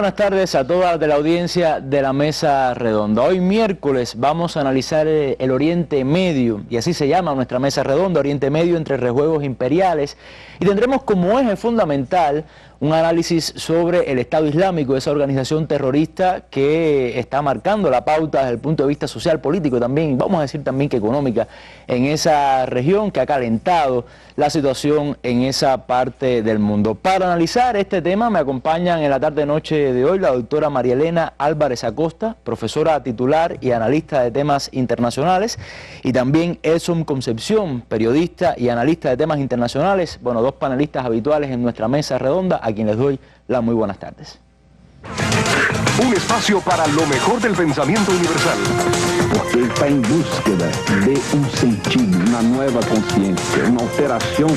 buenas tardes a toda la audiencia de la Mesa Redonda. Hoy miércoles vamos a analizar el Oriente Medio, y así se llama nuestra Mesa Redonda, Oriente Medio entre rejuegos imperiales, y tendremos como eje fundamental un análisis sobre el Estado Islámico, esa organización terrorista que está marcando la pauta desde el punto de vista social, político también, vamos a decir también que económica, en esa región, que ha calentado la situación en esa parte del mundo. Para analizar este tema me acompañan en la tarde-noche de hoy la doctora María Elena Álvarez Acosta, profesora titular y analista de temas internacionales, y también Edson Concepción, periodista y analista de temas internacionales, bueno, dos panelistas habituales en nuestra Mesa Redonda, a quien les doy las muy buenas tardes. Un espacio para lo mejor del pensamiento universal. Porque él está en búsqueda de un sentido, una nueva conciencia, una alteración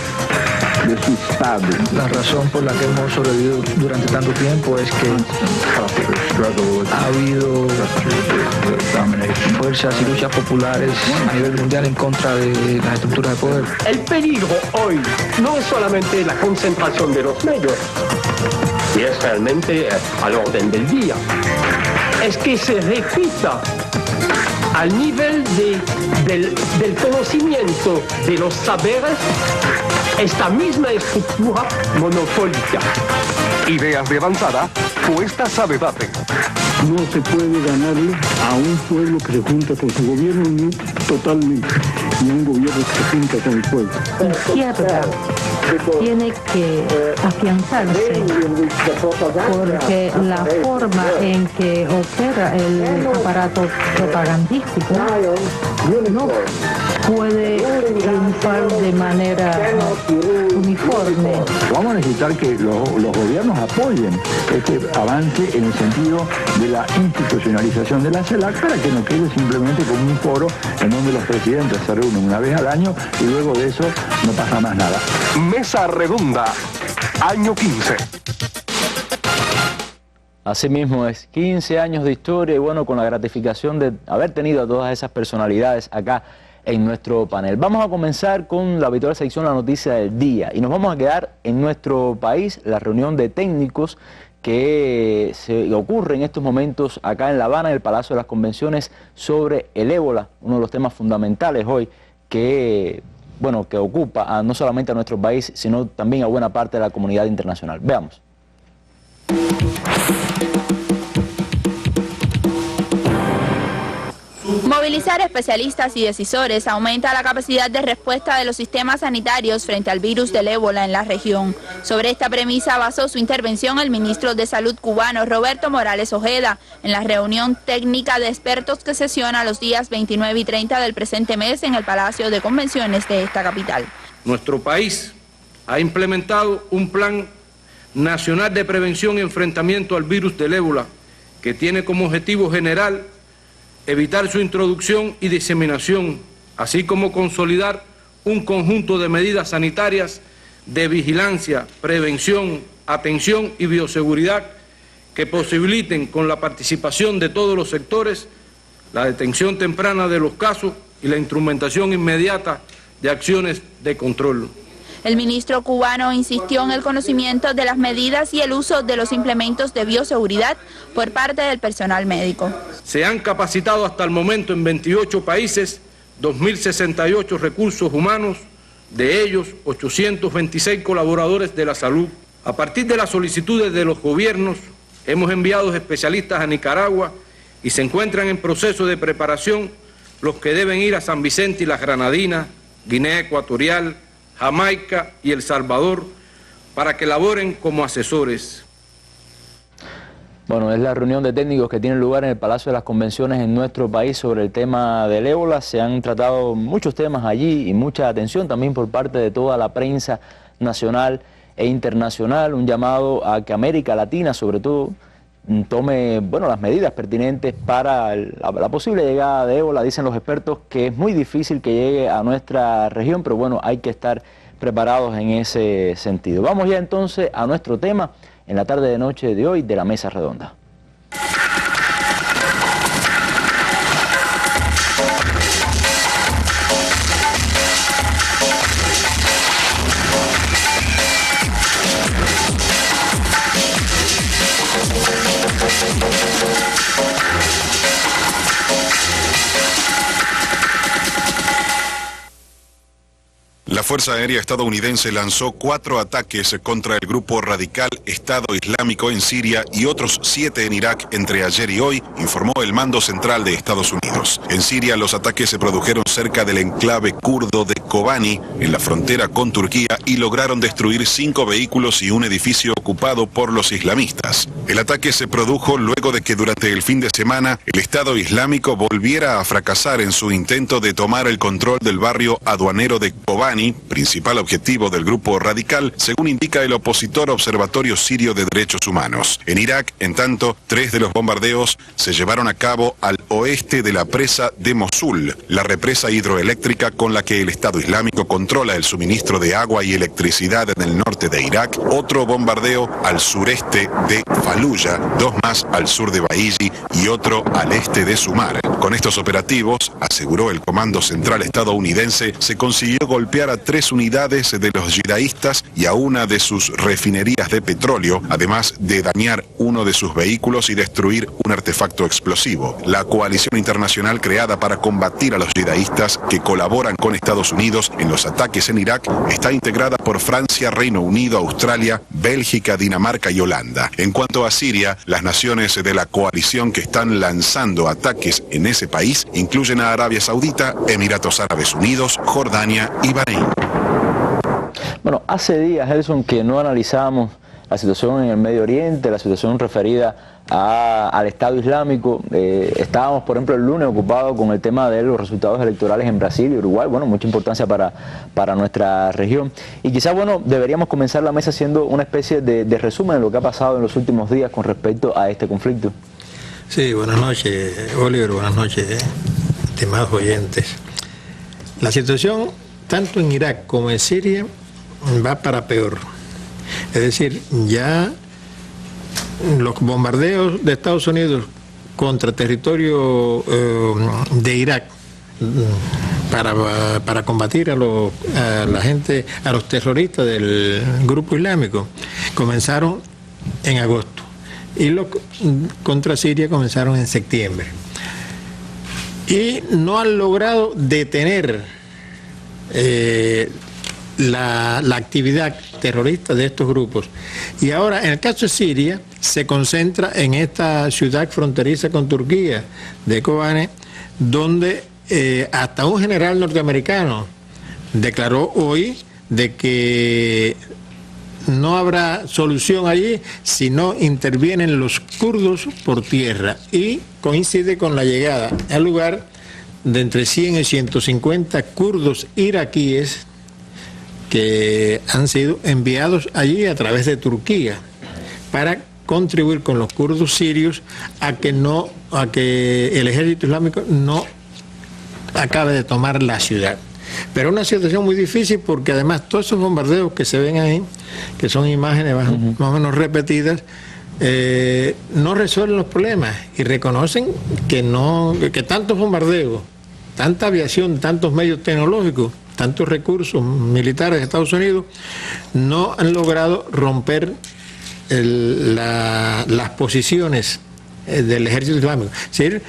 de su estado. La razón por la que hemos sobrevivido durante tanto tiempo es que ha habido fuerzas y luchas populares a nivel mundial en contra de las estructuras de poder. El peligro hoy no es solamente la concentración de los medios, y es realmente al orden del día, es que se repita al nivel del conocimiento de los saberes esta misma estructura monopólica. Ideas de avanzada puestas a debate. No se puede ganarle a un pueblo que se junta con su gobierno totalmente, y a un gobierno que se junta con el pueblo. La izquierda tiene que afianzarse porque la forma en que opera el aparato propagandístico no puede triunfar de manera uniforme. Vamos a necesitar que los gobiernos apoyen este avance en el sentido de la institucionalización de la CELAC para que no quede simplemente como un foro en donde los presidentes se reúnen una vez al año y luego de eso no pasa más nada. Mesa Redonda, año 15. Así mismo es, 15 años de historia y bueno, con la gratificación de haber tenido a todas esas personalidades acá en nuestro panel. Vamos a comenzar con la habitual sección La Noticia del Día y nos vamos a quedar en nuestro país, la reunión de técnicos que se ocurre en estos momentos acá en La Habana, en el Palacio de las Convenciones, sobre el ébola, uno de los temas fundamentales hoy que ocupa no solamente a nuestro país, sino también a buena parte de la comunidad internacional. Veamos. Movilizar especialistas y decisores aumenta la capacidad de respuesta de los sistemas sanitarios frente al virus del ébola en la región. Sobre esta premisa basó su intervención el ministro de Salud cubano Roberto Morales Ojeda en la reunión técnica de expertos que sesiona los días 29 y 30 del presente mes en el Palacio de Convenciones de esta capital. Nuestro país ha implementado un plan nacional de prevención y enfrentamiento al virus del ébola que tiene como objetivo general evitar su introducción y diseminación, así como consolidar un conjunto de medidas sanitarias de vigilancia, prevención, atención y bioseguridad que posibiliten, con la participación de todos los sectores, la detención temprana de los casos y la instrumentación inmediata de acciones de control. El ministro cubano insistió en el conocimiento de las medidas y el uso de los implementos de bioseguridad por parte del personal médico. Se han capacitado hasta el momento en 28 países 2.068 recursos humanos, de ellos 826 colaboradores de la salud. A partir de las solicitudes de los gobiernos, hemos enviado especialistas a Nicaragua y se encuentran en proceso de preparación los que deben ir a San Vicente y las Granadinas, Guinea Ecuatorial, Jamaica y El Salvador para que laboren como asesores. Bueno, es la reunión de técnicos que tiene lugar en el Palacio de las Convenciones en nuestro país sobre el tema del ébola. Se han tratado muchos temas allí y mucha atención también por parte de toda la prensa nacional e internacional. Un llamado a que América Latina, sobre todo, tome las medidas pertinentes para la posible llegada de ébola. Dicen los expertos que es muy difícil que llegue a nuestra región, pero bueno, hay que estar preparados en ese sentido. Vamos ya entonces a nuestro tema en la tarde de noche de hoy de la Mesa Redonda. Fuerza Aérea estadounidense lanzó 4 ataques contra el grupo radical Estado Islámico en Siria y otros 7 en Irak entre ayer y hoy, informó el Mando Central de Estados Unidos. En Siria, los ataques se produjeron cerca del enclave kurdo de Kobani, en la frontera con Turquía, y lograron destruir 5 vehículos y un edificio ocupado por los islamistas. El ataque se produjo luego de que durante el fin de semana el Estado Islámico volviera a fracasar en su intento de tomar el control del barrio aduanero de Kobani, principal objetivo del grupo radical, según indica el opositor Observatorio Sirio de Derechos Humanos. En Irak, en tanto, 3 de los bombardeos se llevaron a cabo al oeste de la presa de Mosul, la represa hidroeléctrica con la que el Estado Islámico controla el suministro de agua y electricidad en el norte de Irak, otro bombardeo al sureste de Fallujah, 2 más al sur de Baiji y otro al este de Sumar. Con estos operativos, aseguró el Comando Central estadounidense, se consiguió golpear a 3 unidades de los yidaístas y a una de sus refinerías de petróleo, además de dañar uno de sus vehículos y destruir un artefacto explosivo. La coalición internacional creada para combatir a los yidaístas que colaboran con Estados Unidos en los ataques en Irak está integrada por Francia, Reino Unido, Australia, Bélgica, Dinamarca y Holanda. En cuanto a Siria, las naciones de la coalición que están lanzando ataques en ese país incluyen a Arabia Saudita, Emiratos Árabes Unidos, Jordania y Bahrein. Bueno, hace días, Gelson, que no analizábamos la situación en el Medio Oriente, la situación referida al Estado Islámico. Estábamos, por ejemplo, el lunes ocupados con el tema de los resultados electorales en Brasil y Uruguay. Bueno, mucha importancia para nuestra región. Y quizás, bueno, deberíamos comenzar la mesa haciendo una especie de resumen de lo que ha pasado en los últimos días con respecto a este conflicto. Sí, buenas noches, Oliver, buenas noches, estimados oyentes. La situación, tanto en Irak como en Siria, va para peor. Es decir, ya los bombardeos de Estados Unidos contra territorio de Irak para combatir a los terroristas del grupo islámico comenzaron en agosto y los contra Siria comenzaron en septiembre y no han logrado detener la actividad terrorista de estos grupos. Y ahora, en el caso de Siria, se concentra en esta ciudad fronteriza con Turquía, de Kobane, donde hasta un general norteamericano declaró hoy de que no habrá solución allí si no intervienen los kurdos por tierra, y coincide con la llegada al lugar de entre 100 y 150 kurdos iraquíes que han sido enviados allí a través de Turquía para contribuir con los kurdos sirios a que el ejército islámico no acabe de tomar la ciudad. Pero una situación muy difícil porque además todos esos bombardeos que se ven ahí, que son imágenes más o menos repetidas, no resuelven los problemas y reconocen que tantos bombardeos, tanta aviación, tantos medios tecnológicos, tantos recursos militares de Estados Unidos no han logrado romper las posiciones del ejército islámico. Es decir,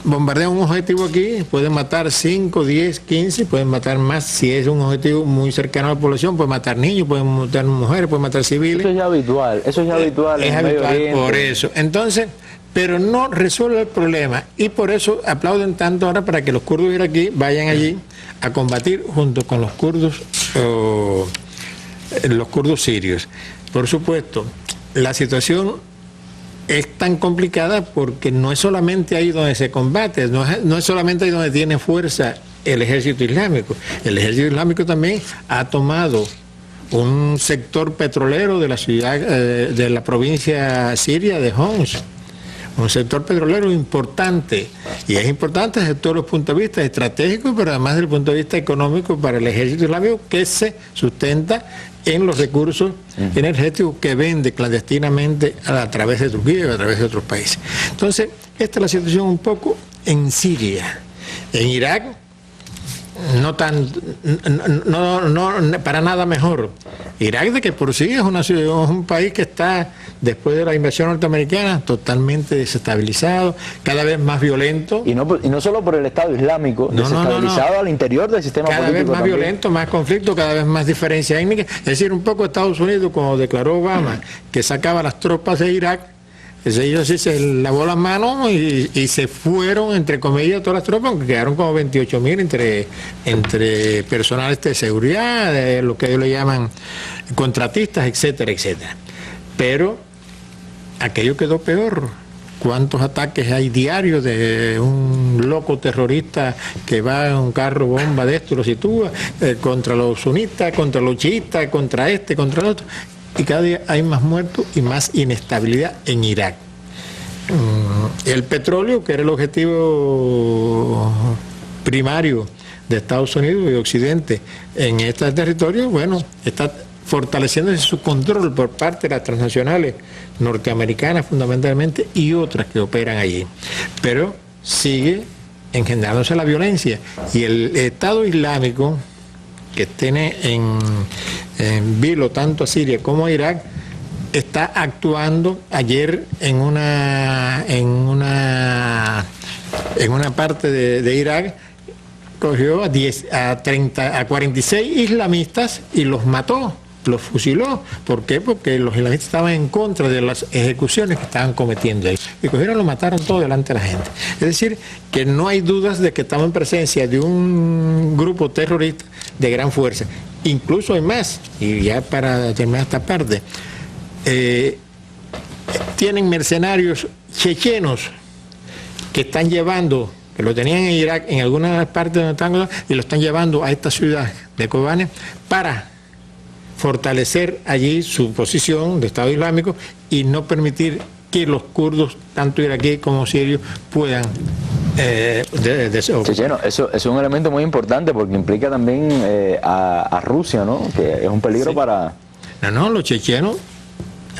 bombardean un objetivo aquí, pueden matar 5, 10, 15, pueden matar más si es un objetivo muy cercano a la población, pueden matar niños, pueden matar mujeres, pueden matar civiles. Eso es ya habitual, eso es ya habitual. Es habitual por eso. Entonces, pero no resuelve el problema y por eso aplauden tanto ahora para que los kurdos iraquíes vayan allí a combatir junto con los kurdos sirios. Por supuesto, la situación es tan complicada porque no es solamente ahí donde se combate, no es solamente ahí donde tiene fuerza el ejército islámico. El ejército islámico también ha tomado un sector petrolero de la ciudad, de la provincia siria de Homs, un sector petrolero importante, y es importante desde todos los puntos de vista estratégicos, pero además desde el punto de vista económico para el ejército islámico, que se sustenta en los recursos energéticos que vende clandestinamente a través de Turquía y a través de otros países. Entonces, esta es la situación un poco en Siria. En Irak, no para nada mejor. Irak, de que por sí es un país que está, después de la invasión norteamericana, totalmente desestabilizado, cada vez más violento. Y no solo por el Estado Islámico, desestabilizado al interior del sistema político. Cada vez más también. violento, más conflicto, cada vez más diferencia étnica. Es decir, un poco Estados Unidos, cuando declaró Obama que sacaba las tropas de Irak, ellos sí se lavó las manos y se fueron, entre comillas, todas las tropas, aunque quedaron como 28.000 entre personal de seguridad, lo que ellos le llaman contratistas, etcétera, etcétera. Pero aquello quedó peor. ¿Cuántos ataques hay diarios de un loco terrorista que va en un carro bomba de esto, lo sitúa, contra los sunitas, contra los chiitas, contra contra el otro? Y cada día hay más muertos y más inestabilidad en Irak. El petróleo, que era el objetivo primario de Estados Unidos y Occidente en este territorio, bueno, está fortaleciéndose su control por parte de las transnacionales norteamericanas fundamentalmente y otras que operan allí. Pero sigue engendrándose la violencia. Y el Estado Islámico, que tiene en vilo tanto a Siria como a Irak, está actuando ayer en una parte de Irak, cogió a 46 islamistas y los mató, los fusiló. ¿Por qué? Porque los islamistas estaban en contra de las ejecuciones que estaban cometiendo ahí. Y cogieron, lo mataron todo delante de la gente. Es decir, que no hay dudas de que estamos en presencia de un grupo terrorista de gran fuerza. Incluso hay más, y ya para terminar esta parte, tienen mercenarios chechenos que están llevando, que lo tenían en Irak, en algunas partes donde están, y lo están llevando a esta ciudad de Kobane para fortalecer allí su posición de Estado Islámico y no permitir que los kurdos, tanto iraquíes como sirios, puedan Checheno, eso es un elemento muy importante porque implica también a Rusia, ¿no? Que es un peligro para... los chechenos...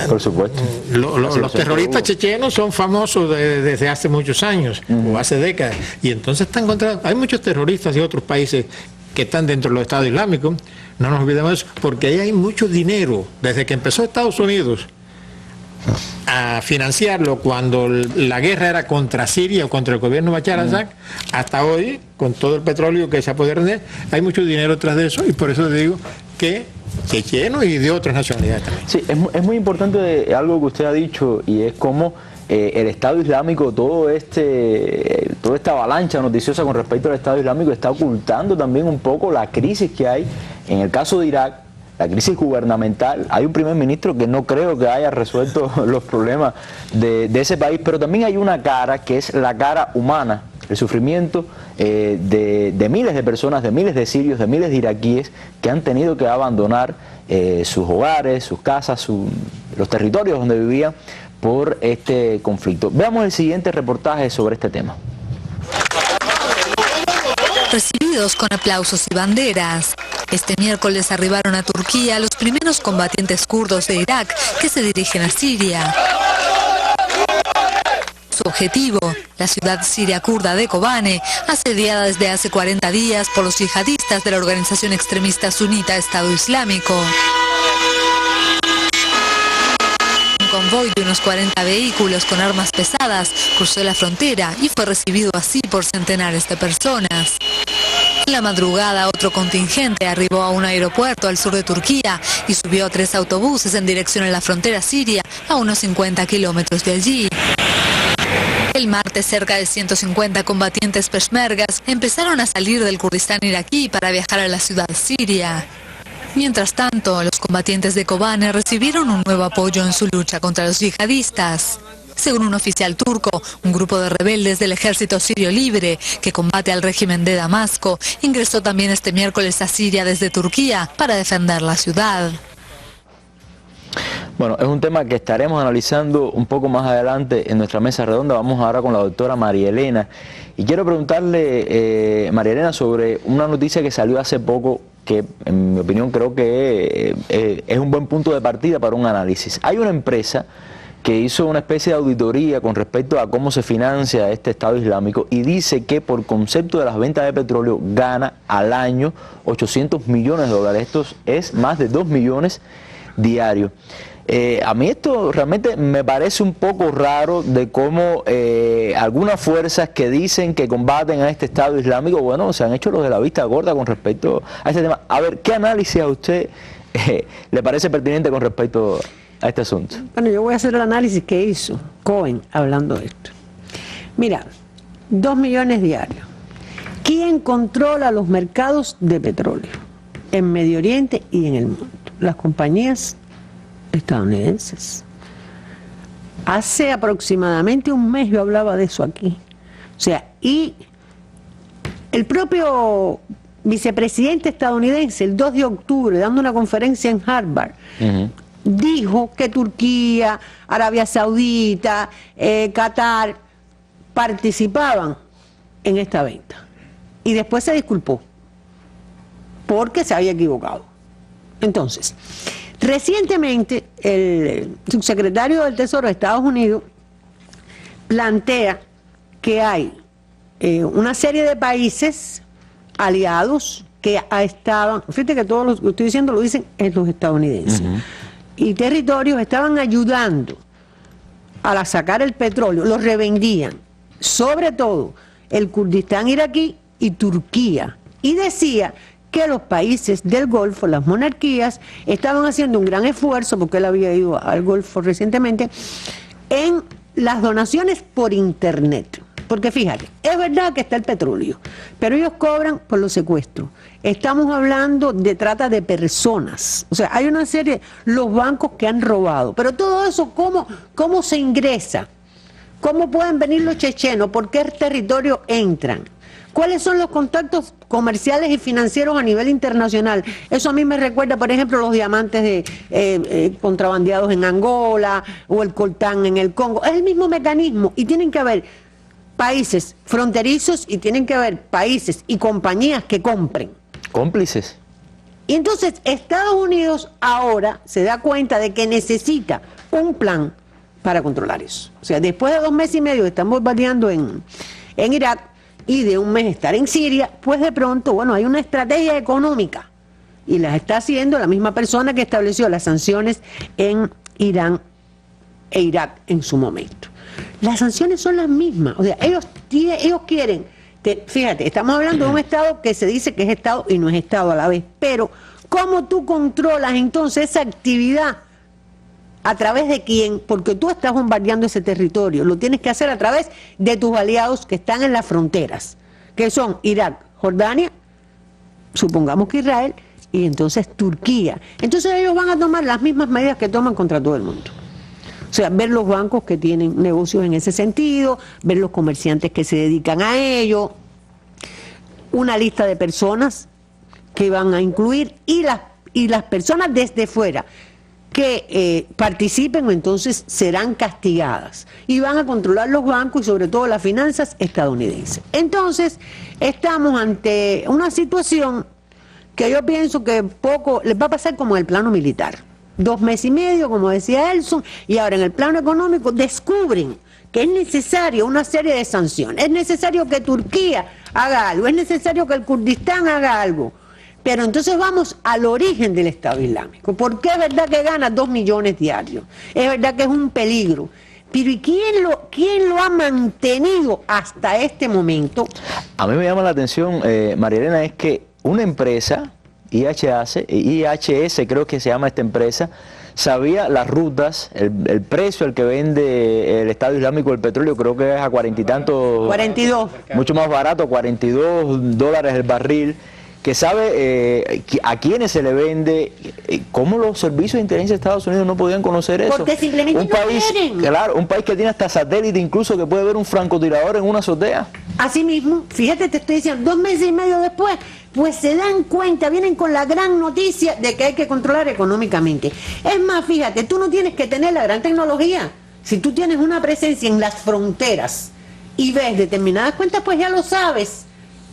Por supuesto. Los terroristas chechenos son famosos desde hace muchos años, o hace décadas, y entonces están contra... Hay muchos terroristas de otros países que están dentro de los Estados Islámicos, no nos olvidemos eso, porque ahí hay mucho dinero. Desde que empezó Estados Unidos a financiarlo cuando la guerra era contra Siria o contra el gobierno de Bashar al-Assad, hasta hoy, con todo el petróleo que se ha podido render, hay mucho dinero tras de eso, y por eso les digo que chechenos y de otras nacionalidades también. Sí, es muy importante algo que usted ha dicho, y es como el Estado Islámico, toda esta avalancha noticiosa con respecto al Estado Islámico está ocultando también un poco la crisis que hay en el caso de Irak, la crisis gubernamental. Hay un primer ministro que no creo que haya resuelto los problemas de ese país, pero también hay una cara que es la cara humana, el sufrimiento de miles de personas, de miles de sirios, de miles de iraquíes que han tenido que abandonar sus hogares, sus casas, los territorios donde vivían por este conflicto. Veamos el siguiente reportaje sobre este tema. Recibidos con aplausos y banderas, este miércoles arribaron a Turquía los primeros combatientes kurdos de Irak que se dirigen a Siria. Su objetivo, la ciudad siria kurda de Kobane, asediada desde hace 40 días por los yihadistas de la organización extremista sunita Estado Islámico. Un convoy de unos 40 vehículos con armas pesadas cruzó la frontera y fue recibido así por centenares de personas. En la madrugada, otro contingente arribó a un aeropuerto al sur de Turquía y subió a 3 autobuses en dirección a la frontera siria, a unos 50 kilómetros de allí. El martes, cerca de 150 combatientes peshmergas empezaron a salir del Kurdistán iraquí para viajar a la ciudad siria. Mientras tanto, los combatientes de Kobane recibieron un nuevo apoyo en su lucha contra los yihadistas. Según un oficial turco, un grupo de rebeldes del ejército sirio libre que combate al régimen de Damasco ingresó también este miércoles a Siria desde Turquía para defender la ciudad. Bueno, es un tema que estaremos analizando un poco más adelante en nuestra mesa redonda. Vamos ahora con la doctora María Elena. Y quiero preguntarle, María Elena, sobre una noticia que salió hace poco que, en mi opinión, creo que es un buen punto de partida para un análisis. Hay una empresa que hizo una especie de auditoría con respecto a cómo se financia este Estado Islámico y dice que por concepto de las ventas de petróleo gana al año 800 millones de dólares. Esto es más de 2 millones diarios. A mí esto realmente me parece un poco raro de cómo algunas fuerzas que dicen que combaten a este Estado Islámico, bueno, se han hecho los de la vista gorda con respecto a este tema. A ver, ¿qué análisis a usted le parece pertinente con respecto a este asunto? Bueno, yo voy a hacer el análisis que hizo Cohen hablando de esto. Mira, 2 millones diarios. ¿Quién controla los mercados de petróleo en Medio Oriente y en el mundo? Las compañías estadounidenses. Hace aproximadamente un mes yo hablaba de eso aquí. O sea, y el propio vicepresidente estadounidense, el 2 de octubre, dando una conferencia en Harvard, dijo que Turquía, Arabia Saudita, Qatar participaban en esta venta. Y después se disculpó porque se había equivocado. Entonces, recientemente el subsecretario del Tesoro de Estados Unidos plantea que hay una serie de países aliados que estaban, fíjate que todo lo que estoy diciendo lo dicen los estadounidenses, y territorios estaban ayudando a sacar el petróleo, lo revendían, sobre todo el Kurdistán iraquí y Turquía, y decía que los países del Golfo, las monarquías, estaban haciendo un gran esfuerzo, porque él había ido al Golfo recientemente, en las donaciones por internet. Porque fíjate, es verdad que está el petróleo, pero ellos cobran por los secuestros. Estamos hablando de trata de personas. O sea, hay una serie, los bancos que han robado. Pero todo eso, ¿cómo se ingresa? ¿Cómo pueden venir los chechenos? ¿Por qué territorio entran? ¿Cuáles son los contactos comerciales y financieros a nivel internacional? Eso a mí me recuerda, por ejemplo, los diamantes contrabandeados en Angola o el coltán en el Congo. Es el mismo mecanismo y tienen que haber países fronterizos y tienen que haber países y compañías que compren. Cómplices. Y entonces Estados Unidos ahora se da cuenta de que necesita un plan para controlar eso. O sea, después de 2 meses y medio están bombardeando en Irak, y de un mes estar en Siria, pues de pronto, bueno, hay una estrategia económica y las está haciendo la misma persona que estableció las sanciones en Irán e Irak en su momento. Las sanciones son las mismas, o sea, ellos quieren, fíjate, estamos hablando de un Estado que se dice que es Estado y no es Estado a la vez, pero ¿cómo tú controlas entonces esa actividad? ¿A través de quién? Porque tú estás bombardeando ese territorio. Lo tienes que hacer a través de tus aliados que están en las fronteras, que son Irak, Jordania, supongamos que Israel, y entonces Turquía. Entonces ellos van a tomar las mismas medidas que toman contra todo el mundo. O sea, ver los bancos que tienen negocios en ese sentido, ver los comerciantes que se dedican a ello, una lista de personas que van a incluir y las personas desde fuera que participen, entonces serán castigadas y van a controlar los bancos y sobre todo las finanzas estadounidenses. Entonces estamos ante una situación que yo pienso que poco les va a pasar como en el plano militar, 2 meses y medio, como decía Elson, y ahora en el plano económico descubren que es necesario una serie de sanciones, es necesario que Turquía haga algo, es necesario que el Kurdistán haga algo. Pero entonces vamos al origen del Estado Islámico. ¿Por qué es verdad que gana 2 millones diarios? Es verdad que es un peligro. Pero ¿y quién lo ha mantenido hasta este momento? A mí me llama la atención, María Elena, es que una empresa, IHS creo que se llama esta empresa, sabía las rutas, el precio al que vende el Estado Islámico el petróleo, creo que es a 40 y tantos... 42. Mucho más barato, $42 el barril. Que sabe a quiénes se le vende, cómo los servicios de inteligencia de Estados Unidos no podían conocer eso. Porque simplemente un país, no quieren. Claro, un país que tiene hasta satélite incluso que puede ver un francotirador en una azotea. Así mismo, fíjate, te estoy diciendo, 2 meses y medio después, pues se dan cuenta, vienen con la gran noticia de que hay que controlar económicamente. Es más, fíjate, tú no tienes que tener la gran tecnología. Si tú tienes una presencia en las fronteras y ves determinadas cuentas, pues ya lo sabes.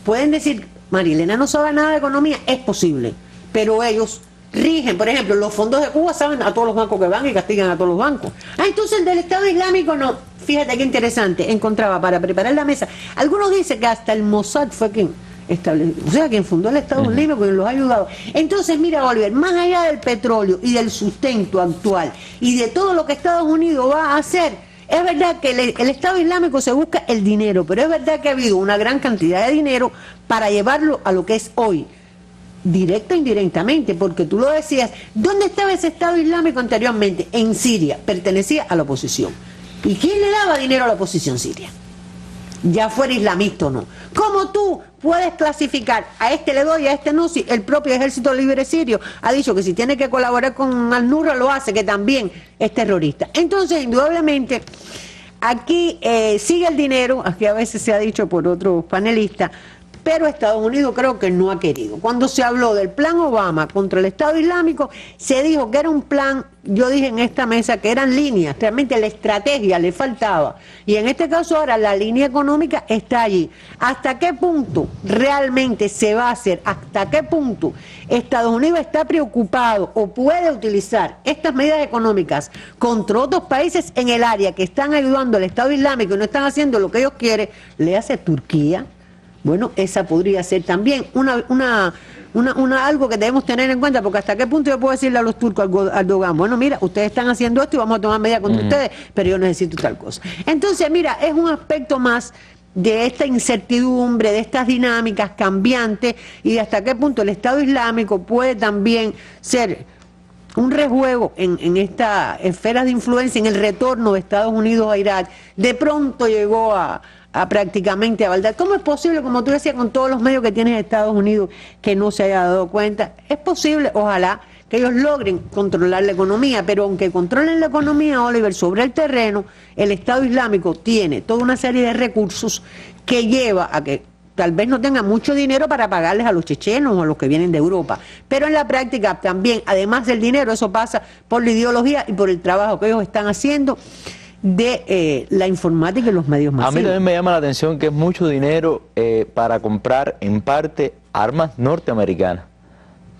Pueden decir, María Elena no sabe nada de economía, es posible, pero ellos rigen, por ejemplo, los fondos de Cuba saben a todos los bancos que van y castigan a todos los bancos. Entonces el del Estado Islámico no. Fíjate qué interesante, encontraba para preparar la mesa. Algunos dicen que hasta el Mossad fue quien estableció, o sea, quien fundó el Estado Islámico, quien los ha ayudado. Entonces, mira, Oliver, más allá del petróleo y del sustento actual y de todo lo que Estados Unidos va a hacer, es verdad que el Estado Islámico se busca el dinero, pero es verdad que ha habido una gran cantidad de dinero para llevarlo a lo que es hoy, directo e indirectamente, porque tú lo decías, ¿dónde estaba ese Estado Islámico anteriormente? En Siria, pertenecía a la oposición. ¿Y quién le daba dinero a la oposición siria? Ya fuera islamista o no. ¿Cómo tú puedes clasificar a este le doy, a este no? Si el propio Ejército Libre Sirio ha dicho que si tiene que colaborar con Al-Nusra lo hace, que también es terrorista. Entonces, indudablemente, aquí sigue el dinero, aquí a veces se ha dicho por otros panelistas, pero Estados Unidos creo que no ha querido. Cuando se habló del plan Obama contra el Estado Islámico, se dijo que era un plan, yo dije en esta mesa que eran líneas, realmente la estrategia le faltaba. Y en este caso ahora la línea económica está allí. ¿Hasta qué punto realmente se va a hacer? ¿Hasta qué punto Estados Unidos está preocupado o puede utilizar estas medidas económicas contra otros países en el área que están ayudando al Estado Islámico y no están haciendo lo que ellos quieren? Le hace Turquía. Bueno, esa podría ser también algo que debemos tener en cuenta, porque hasta qué punto yo puedo decirle a los turcos, al Erdogan, bueno, mira, ustedes están haciendo esto y vamos a tomar medidas contra ustedes, pero yo necesito tal cosa. Entonces, mira, es un aspecto más de esta incertidumbre, de estas dinámicas cambiantes y de hasta qué punto el Estado Islámico puede también ser un rejuego en esta esfera de influencia, en el retorno de Estados Unidos a Irak. De pronto llegó a prácticamente a Bagdad. ¿Cómo es posible, como tú decías, con todos los medios que tiene Estados Unidos, que no se haya dado cuenta? Es posible, ojalá, que ellos logren controlar la economía, pero aunque controlen la economía, Oliver, sobre el terreno, el Estado Islámico tiene toda una serie de recursos que lleva a que tal vez no tengan mucho dinero para pagarles a los chechenos o a los que vienen de Europa, pero en la práctica también, además del dinero, eso pasa por la ideología y por el trabajo que ellos están haciendo de la informática y los medios masivos. A mí también me llama la atención que es mucho dinero para comprar en parte armas norteamericanas.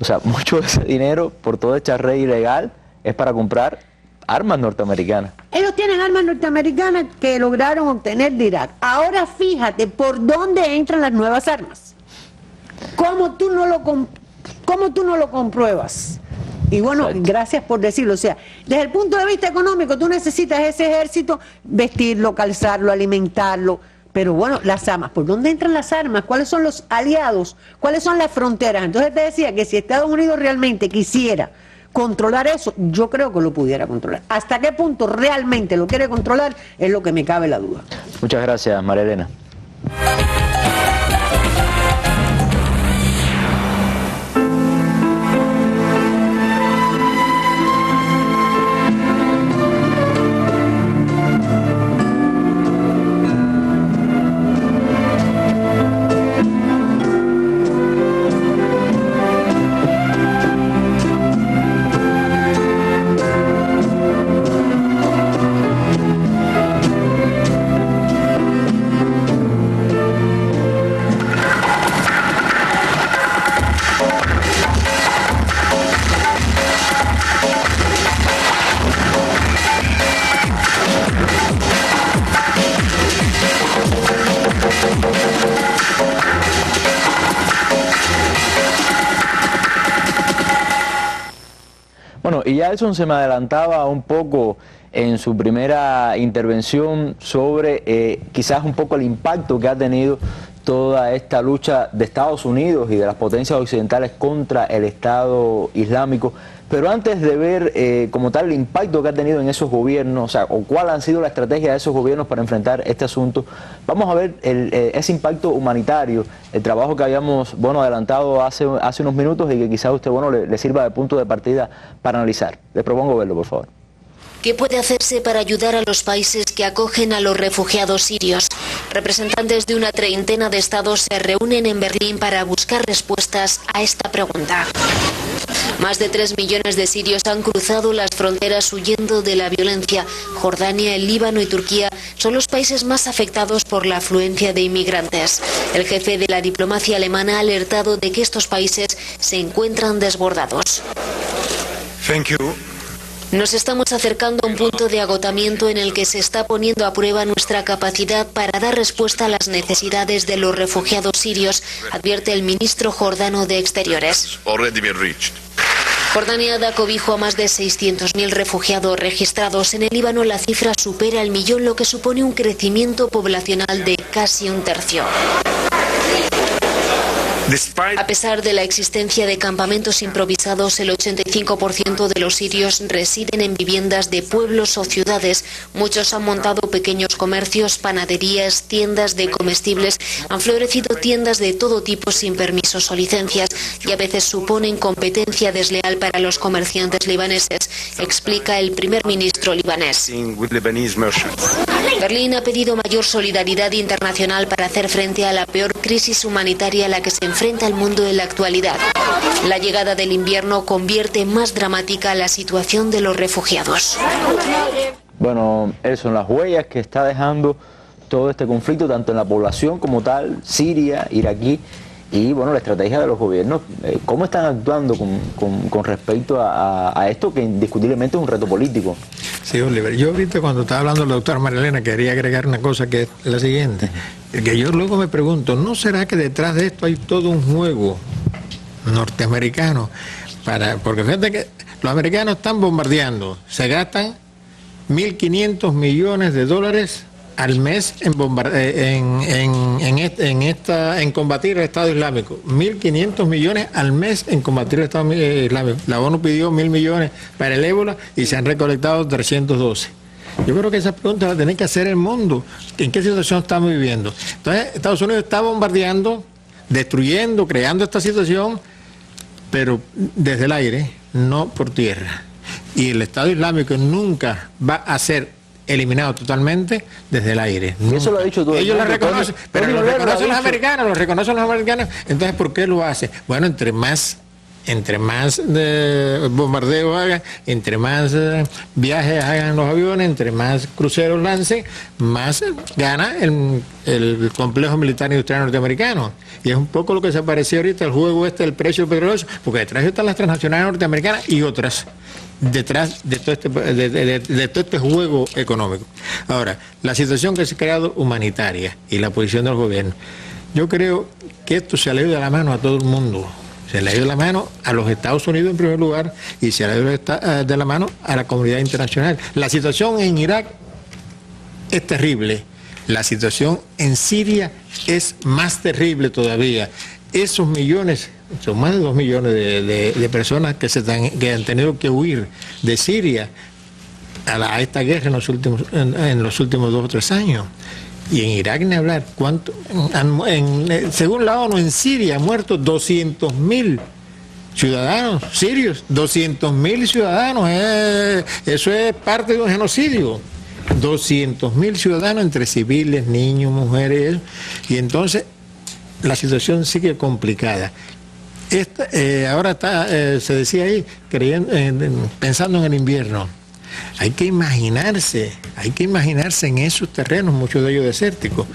O sea, mucho de ese dinero por toda esta red ilegal es para comprar armas norteamericanas. Ellos tienen armas norteamericanas que lograron obtener de Irak. Ahora fíjate por dónde entran las nuevas armas. ¿Cómo tú no lo compruebas? Y bueno, gracias por decirlo. O sea, desde el punto de vista económico, tú necesitas ese ejército, vestirlo, calzarlo, alimentarlo. Pero bueno, las armas, ¿por dónde entran las armas? ¿Cuáles son los aliados? ¿Cuáles son las fronteras? Entonces te decía que si Estados Unidos realmente quisiera controlar eso, yo creo que lo pudiera controlar. ¿Hasta qué punto realmente lo quiere controlar? Es lo que me cabe la duda. Muchas gracias, María Elena. Bueno, y Yalson se me adelantaba un poco en su primera intervención sobre quizás un poco el impacto que ha tenido toda esta lucha de Estados Unidos y de las potencias occidentales contra el Estado Islámico. Pero antes de ver como tal el impacto que ha tenido en esos gobiernos, o sea, o cuál ha sido la estrategia de esos gobiernos para enfrentar este asunto, vamos a ver ese impacto humanitario, el trabajo que habíamos adelantado hace unos minutos y que quizás a usted le sirva de punto de partida para analizar. Les propongo verlo, por favor. ¿Qué puede hacerse para ayudar a los países que acogen a los refugiados sirios? Representantes de una treintena de estados se reúnen en Berlín para buscar respuestas a esta pregunta. Más de 3 millones de sirios han cruzado las fronteras huyendo de la violencia. Jordania, el Líbano y Turquía son los países más afectados por la afluencia de inmigrantes. El jefe de la diplomacia alemana ha alertado de que estos países se encuentran desbordados. Thank you. Nos estamos acercando a un punto de agotamiento en el que se está poniendo a prueba nuestra capacidad para dar respuesta a las necesidades de los refugiados sirios, advierte el ministro jordano de Exteriores. Jordania da cobijo a más de 600.000 refugiados registrados. En el Líbano la cifra supera el millón, lo que supone un crecimiento poblacional de casi un tercio. A pesar de la existencia de campamentos improvisados, el 85% de los sirios residen en viviendas de pueblos o ciudades. Muchos han montado pequeños comercios, panaderías, tiendas de comestibles. Han florecido tiendas de todo tipo sin permisos o licencias y a veces suponen competencia desleal para los comerciantes libaneses, explica el primer ministro libanés. Berlín ha pedido mayor solidaridad internacional para hacer frente a la peor crisis humanitaria a la que se enfrenta el mundo en la actualidad. La llegada del invierno convierte más dramática la situación de los refugiados. Bueno, esas son las huellas que está dejando todo este conflicto, tanto en la población como tal, siria, iraquí, y bueno, la estrategia de los gobiernos. ¿Cómo están actuando con respecto a esto, que indiscutiblemente es un reto político? Sí, Oliver, yo ahorita cuando estaba hablando la doctora Marilena quería agregar una cosa, que es la siguiente, que yo luego me pregunto, ¿no será que detrás de esto hay todo un juego norteamericano? Porque fíjate que los americanos están bombardeando, se gastan 1.500 millones de dólares al mes en combatir el Estado Islámico. 1.500 millones al mes en combatir el Estado Islámico. La ONU pidió 1.000 millones para el ébola y se han recolectado 312. Yo creo que esa pregunta la tiene que hacer el mundo. ¿En qué situación estamos viviendo? Entonces, Estados Unidos está bombardeando, destruyendo, creando esta situación, pero desde el aire, no por tierra. Y el Estado Islámico nunca va a ser eliminado totalmente desde el aire. Eso lo ha dicho todo. Ellos lo reconocen, pero lo reconocen los americanos, Entonces, ¿por qué lo hace? Bueno, entre más bombardeo hagan, entre más viajes hagan los aviones, entre más cruceros lancen, más gana el complejo militar industrial norteamericano. Y es un poco lo que se apareció ahorita, el juego del precio del petróleo, porque detrás están las transnacionales norteamericanas y otras detrás de todo este juego económico. Ahora, la situación que se ha creado humanitaria y la posición del gobierno, yo creo que esto se le ha ido de la mano a todo el mundo. Se le ha ido de la mano a los Estados Unidos en primer lugar y se le ha ido de la mano a la comunidad internacional. La situación en Irak es terrible. La situación en Siria es más terrible todavía. Esos millones, son más de 2 millones de personas que han tenido que huir de Siria a esta guerra en los últimos 2 o 3 años. Y en Irak ni hablar. Según la ONU, en Siria han muerto 200.000 ciudadanos sirios. 200.000 ciudadanos. Eso es parte de un genocidio. 200.000 ciudadanos entre civiles, niños, mujeres. Y entonces la situación sigue complicada. Ahora se decía ahí, pensando en el invierno. Hay que imaginarse en esos terrenos, muchos de ellos desérticos,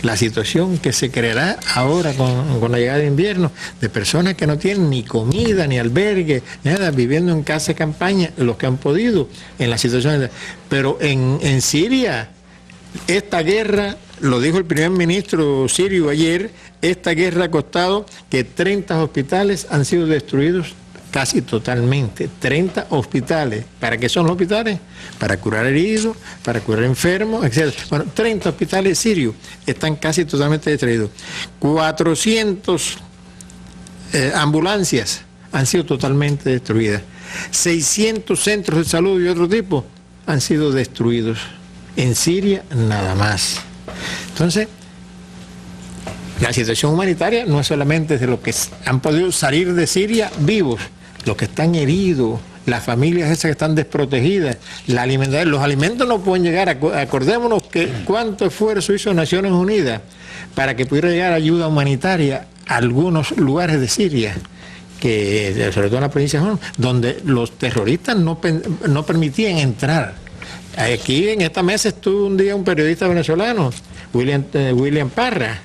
la situación que se creará ahora con la llegada de invierno, de personas que no tienen ni comida, ni albergue, nada, viviendo en casa de campaña, los que han podido, en las situaciones. Pero en Siria, esta guerra, lo dijo el primer ministro sirio ayer, esta guerra ha costado que 30 hospitales han sido destruidos casi totalmente. 30 hospitales. ¿Para qué son los hospitales? Para curar heridos, para curar enfermos, etc. Bueno, 30 hospitales sirios están casi totalmente destruidos. 400 ambulancias han sido totalmente destruidas. 600 centros de salud y otro tipo han sido destruidos. En Siria nada más. Entonces, la situación humanitaria no es solamente de los que han podido salir de Siria vivos, los que están heridos, las familias esas que están desprotegidas, la alimentación, los alimentos no pueden llegar. Acordémonos que cuánto esfuerzo hizo Naciones Unidas para que pudiera llegar ayuda humanitaria a algunos lugares de Siria, que sobre todo en la provincia de Homs, donde los terroristas no permitían entrar. Aquí en esta mesa estuvo un día un periodista venezolano, William Parra,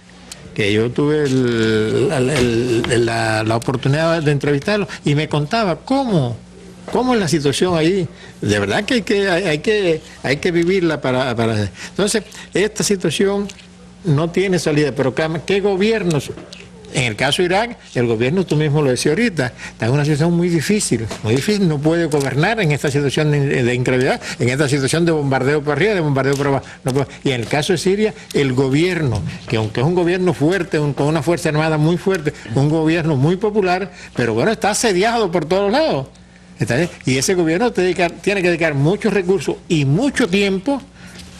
que yo tuve la oportunidad de entrevistarlo, y me contaba cómo es la situación ahí. De verdad que hay que vivirla para... Entonces, esta situación no tiene salida, pero ¿qué gobiernos? En el caso de Irak, el gobierno, tú mismo lo decías ahorita, está en una situación muy difícil, no puede gobernar en esta situación de incredulidad, en esta situación de bombardeo para arriba, de bombardeo para abajo. Y en el caso de Siria, el gobierno, que aunque es un gobierno fuerte, con una fuerza armada muy fuerte, un gobierno muy popular, pero bueno, está asediado por todos lados. Y ese gobierno tiene que dedicar muchos recursos y mucho tiempo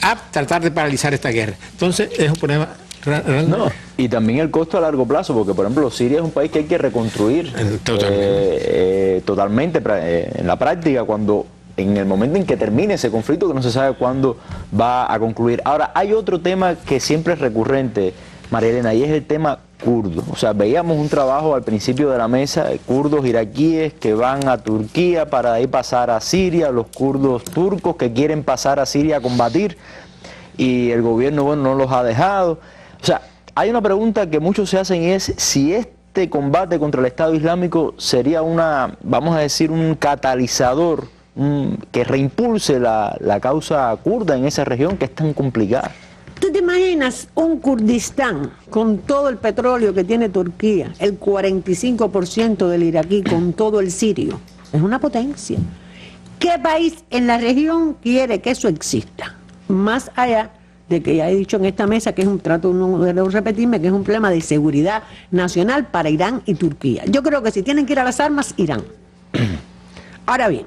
a tratar de paralizar esta guerra. Entonces, es un problema... No, y también el costo a largo plazo, porque por ejemplo Siria es un país que hay que reconstruir totalmente en la práctica, cuando en el momento en que termine ese conflicto, que no se sabe cuándo va a concluir. Ahora, hay otro tema que siempre es recurrente, María Elena, y es el tema kurdo. O sea, veíamos un trabajo al principio de la mesa de kurdos iraquíes que van a Turquía para de ahí pasar a Siria, los kurdos turcos que quieren pasar a Siria a combatir, y el gobierno, bueno, no los ha dejado. O sea, hay una pregunta que muchos se hacen, y es si este combate contra el Estado Islámico sería vamos a decir, un catalizador que reimpulse la causa kurda en esa región que es tan complicada. ¿Tú te imaginas un Kurdistán con todo el petróleo que tiene Turquía, el 45% del iraquí con todo el sirio? Es una potencia. ¿Qué país en la región quiere que eso exista? Más allá de que ya he dicho en esta mesa que es no debo repetirme, que es un problema de seguridad nacional para Irán y Turquía. Yo creo que si tienen que ir a las armas, irán. Ahora bien,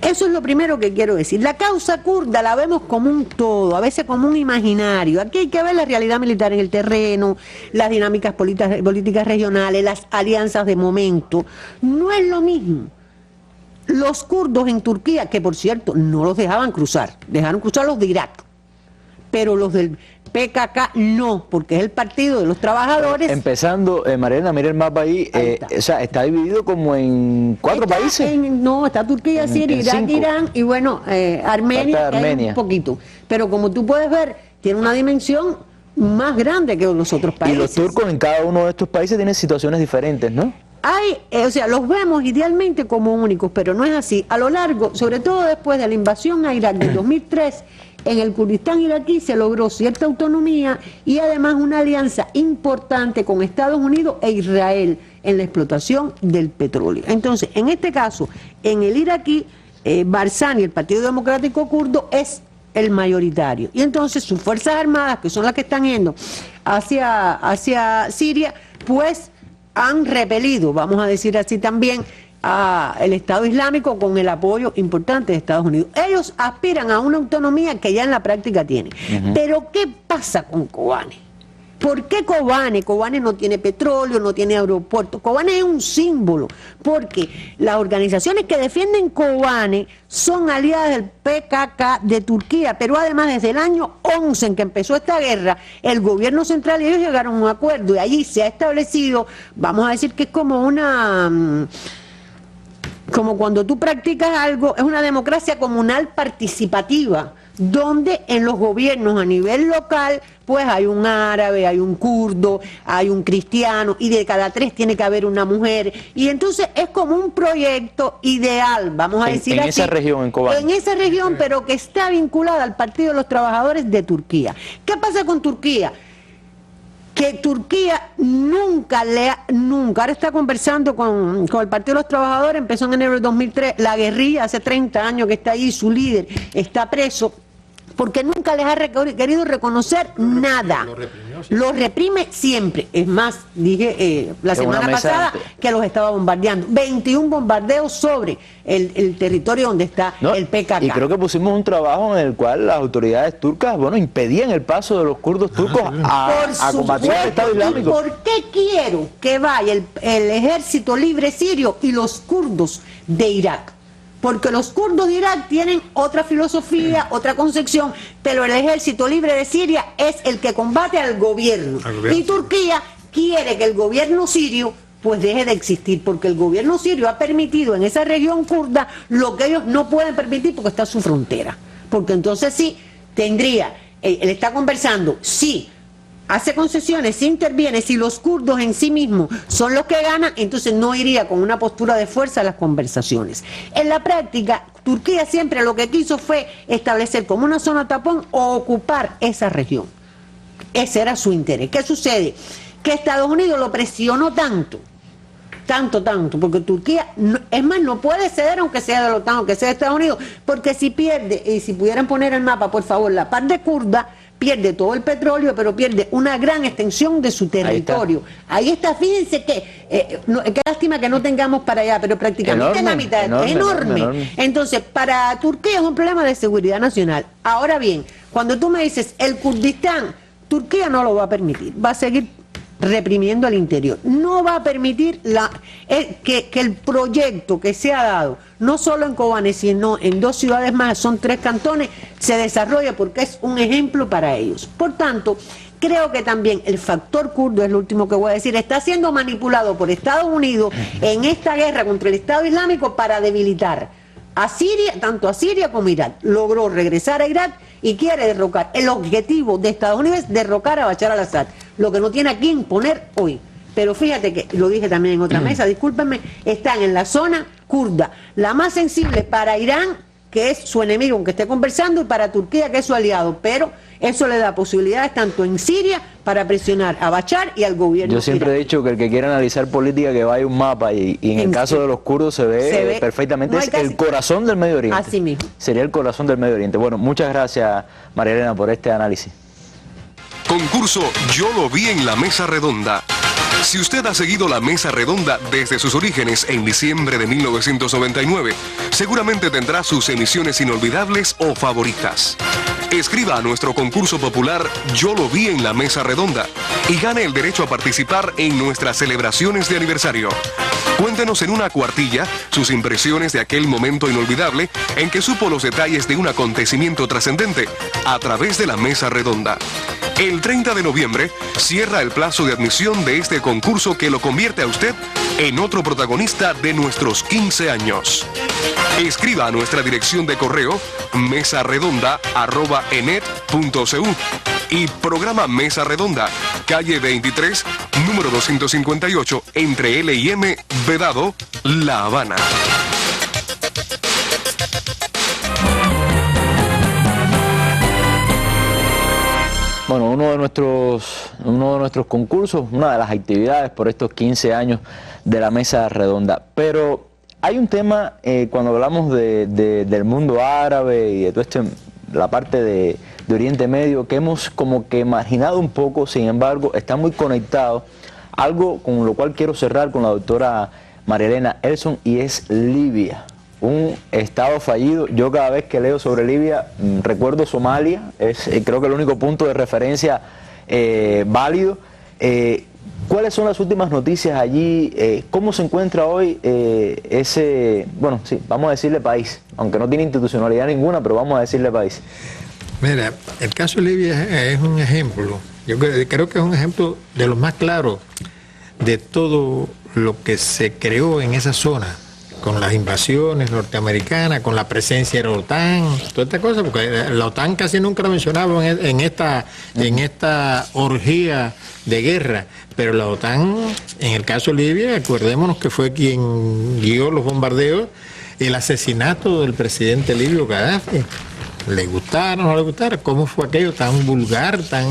eso es lo primero que quiero decir. La causa kurda la vemos como un todo, a veces como un imaginario. Aquí hay que ver la realidad militar en el terreno, las dinámicas políticas regionales, las alianzas de momento. No es lo mismo. Los kurdos en Turquía, que por cierto no los dejaban cruzar, dejaron cruzar los de Irak, pero los del PKK no, porque es el partido de los trabajadores. Empezando, Mariana, mira el mapa ahí, o sea, está dividido como en 4 países. No, está Turquía, Siria, Irak, 5. Irán y bueno, Armenia, un poquito. Pero como tú puedes ver, tiene una dimensión más grande que los otros países. Y los turcos en cada uno de estos países tienen situaciones diferentes, ¿no? O sea, los vemos idealmente como únicos, pero no es así. A lo largo, sobre todo después de la invasión a Irak del 2003, en el Kurdistán iraquí se logró cierta autonomía y además una alianza importante con Estados Unidos e Israel en la explotación del petróleo. Entonces, en este caso, en el iraquí, Barzani, el Partido Democrático Kurdo, es el mayoritario. Y entonces sus fuerzas armadas, que son las que están yendo hacia Siria, pues han repelido, vamos a decir así también, al Estado Islámico con el apoyo importante de Estados Unidos. Ellos aspiran a una autonomía que ya en la práctica tienen. Pero ¿qué pasa con Kobane? ¿Por qué Kobane? Kobane no tiene petróleo, no tiene aeropuerto. Kobane es un símbolo, porque las organizaciones que defienden Kobane son aliadas del PKK de Turquía, pero además desde el año 11 en que empezó esta guerra, el gobierno central y ellos llegaron a un acuerdo y allí se ha establecido, vamos a decir que es como como cuando tú practicas algo, es una democracia comunal participativa, donde en los gobiernos a nivel local pues hay un árabe, hay un kurdo, hay un cristiano y de cada 3 tiene que haber una mujer, y entonces es como un proyecto ideal, vamos a decir así, esa región, en Kobane. En esa región, pero que está vinculada al Partido de los Trabajadores de Turquía. ¿Qué pasa con Turquía? Que Turquía nunca, ahora está conversando con el Partido de los Trabajadores, empezó en enero de 2003, la guerrilla hace 30 años que está ahí, su líder está preso, porque nunca les ha querido reconocer nada. Los reprime siempre. Es más, dije la semana pasada que los estaba bombardeando. 21 bombardeos sobre el territorio donde está el PKK. Y creo que pusimos un trabajo en el cual las autoridades turcas, bueno, impedían el paso de los kurdos turcos a combatir al Estado Islámico. ¿Y por qué quiero que vaya el ejército libre sirio y los kurdos de Irak? Porque los kurdos de Irak tienen otra filosofía, otra concepción, pero el ejército libre de Siria es el que combate al gobierno. Y Turquía quiere que el gobierno sirio pues deje de existir, porque el gobierno sirio ha permitido en esa región kurda lo que ellos no pueden permitir porque está en su frontera. Porque entonces sí tendría, él está conversando, sí, hace concesiones, sí interviene, si los kurdos en sí mismos son los que ganan, entonces no iría con una postura de fuerza a las conversaciones. En la práctica, Turquía siempre lo que quiso fue establecer como una zona tapón o ocupar esa región. Ese era su interés. ¿Qué sucede? Que Estados Unidos lo presionó tanto, porque Turquía, es más, no puede ceder aunque sea de la OTAN, aunque sea de Estados Unidos, porque si pierde, y si pudieran poner el mapa, por favor, la parte kurda, pierde todo el petróleo, pero pierde una gran extensión de su territorio. Ahí está, fíjense que, qué lástima que no tengamos para allá, pero prácticamente en la mitad, es enorme. Entonces, para Turquía es un problema de seguridad nacional. Ahora bien, cuando tú me dices el Kurdistán, Turquía no lo va a permitir, va a seguir reprimiendo al interior. No va a permitir que el proyecto que se ha dado, no solo en Kobane, sino en 2 ciudades más, son 3 cantones, se desarrolle porque es un ejemplo para ellos. Por tanto, creo que también el factor kurdo, es lo último que voy a decir, está siendo manipulado por Estados Unidos en esta guerra contra el Estado Islámico para debilitar a Siria, tanto a Siria como a Irak. Logró regresar a Irak y quiere derrocar. El objetivo de Estados Unidos es derrocar a Bashar al-Assad, lo que no tiene a quién poner hoy. Pero fíjate que, lo dije también en otra mesa, discúlpenme, están en la zona kurda, la más sensible para Irán, que es su enemigo, aunque esté conversando, y para Turquía, que es su aliado, pero eso le da posibilidades tanto en Siria para presionar a Bashar y al gobierno. Yo siempre he dicho que el que quiera analizar política que vaya un mapa y en el caso de los kurdos se ve perfectamente, es el corazón del Medio Oriente. Así mismo. Sería el corazón del Medio Oriente. Bueno, muchas gracias, María Elena, por este análisis. Concurso Yo lo vi en la mesa redonda. Si usted ha seguido la mesa redonda desde sus orígenes en diciembre de 1999, seguramente tendrá sus emisiones inolvidables o favoritas. Escriba a nuestro concurso popular Yo lo vi en la mesa redonda y gane el derecho a participar en nuestras celebraciones de aniversario. Cuéntenos en una cuartilla sus impresiones de aquel momento inolvidable en que supo los detalles de un acontecimiento trascendente a través de la mesa redonda. El 30 de noviembre cierra el plazo de admisión de este concurso que lo convierte a usted en otro protagonista de nuestros 15 años. Escriba a nuestra dirección de correo mesaredonda@enet.cu y programa Mesa Redonda, calle 23, número 258, entre L y M, Vedado, La Habana. Bueno, uno de nuestros concursos, una de las actividades por estos 15 años de la Mesa Redonda. Pero hay un tema, cuando hablamos del mundo árabe y de todo esto, la parte de Oriente Medio, que hemos como que marginado un poco, sin embargo, está muy conectado. Algo con lo cual quiero cerrar con la doctora María Elena Elson, y es Libia. Un estado fallido. Yo cada vez que leo sobre Libia recuerdo Somalia, es creo que el único punto de referencia válido. ¿Cuáles son las últimas noticias allí? ¿Cómo se encuentra hoy ese, bueno, sí, vamos a decirle país, aunque no tiene institucionalidad ninguna, pero vamos a decirle país? Mira, el caso de Libia es un ejemplo, yo creo que es un ejemplo de los más claros de todo lo que se creó en esa zona, con las invasiones norteamericanas, con la presencia de la OTAN, toda esta cosa, porque la OTAN casi nunca la mencionaba en esta orgía de guerra, pero la OTAN, en el caso de Libia, acordémonos que fue quien guió los bombardeos, el asesinato del presidente libio Gaddafi. ¿Le gustara o no le gustara? ¿Cómo fue aquello tan vulgar, tan